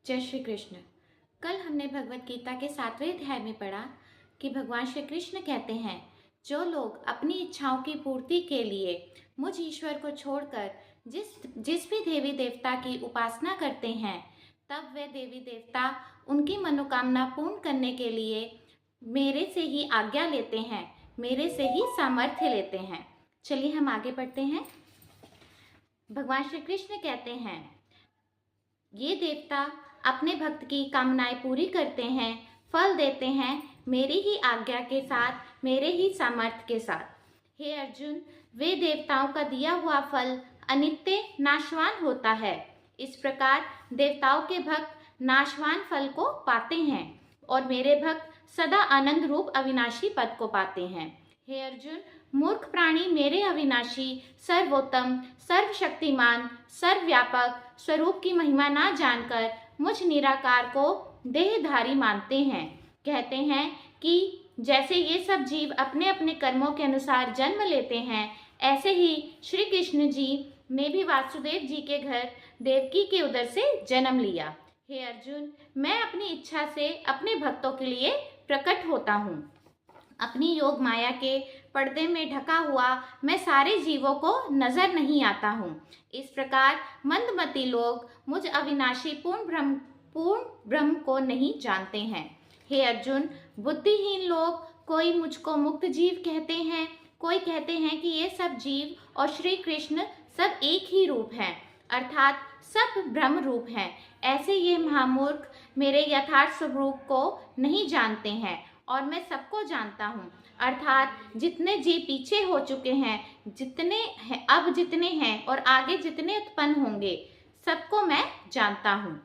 जय श्री कृष्ण। कल हमने भगवत गीता के 7वें अध्याय में पढ़ा कि भगवान श्री कृष्ण कहते हैं, जो लोग अपनी इच्छाओं की पूर्ति के लिए मुझ ईश्वर को छोड़कर जिस भी देवी देवता की उपासना करते हैं, तब वे देवी देवता उनकी मनोकामना पूर्ण करने के लिए मेरे से ही आज्ञा लेते हैं, मेरे से ही सामर्थ्य लेते हैं। चलिए हम आगे बढ़ते हैं। भगवान श्री कृष्ण कहते हैं, ये देवता अपने भक्त की कामनाएं पूरी करते हैं, फल देते हैं मेरी ही आज्ञा के साथ, मेरे ही सामर्थ्य के साथ। हे अर्जुन, वे देवताओं का दिया हुआ फल अनित्य नाशवान होता है। इस प्रकार देवताओं के भक्त नाशवान फल को पाते हैं और मेरे भक्त सदा आनंद रूप अविनाशी पद को पाते हैं। हे अर्जुन, मूर्ख प्राणी मेरे अविनाशी, सर्वोत्तम, सर्वशक्तिमान, सर्वव्यापक स्वरूप की महिमा ना जानकर मुझ निराकार को देहधारी मानते हैं। कहते हैं कि जैसे ये सब जीव अपने अपने कर्मों के अनुसार जन्म लेते हैं, ऐसे ही श्री कृष्ण जी ने भी वासुदेव जी के घर देवकी के उदर से जन्म लिया। हे अर्जुन, मैं अपनी इच्छा से अपने भक्तों के लिए प्रकट होता हूँ। अपनी योग माया के पर्दे में ढका हुआ मैं सारे जीवों को नजर नहीं आता हूँ। इस प्रकार मंदमती लोग मुझ अविनाशी पूर्ण ब्रह्म को नहीं जानते हैं। हे अर्जुन, बुद्धिहीन लोग कोई मुझको मुक्त जीव कहते हैं, कोई कहते हैं कि ये सब जीव और श्री कृष्ण सब एक ही रूप हैं, अर्थात सब ब्रह्म रूप हैं। ऐसे ये महामूर्ख मेरे यथार्थ स्वरूप को नहीं जानते हैं और मैं सबको जानता हूँ, अर्थात जितने जीव पीछे हो चुके हैं, जितने हैं अब, जितने हैं और आगे जितने उत्पन्न होंगे, सबको मैं जानता हूँ।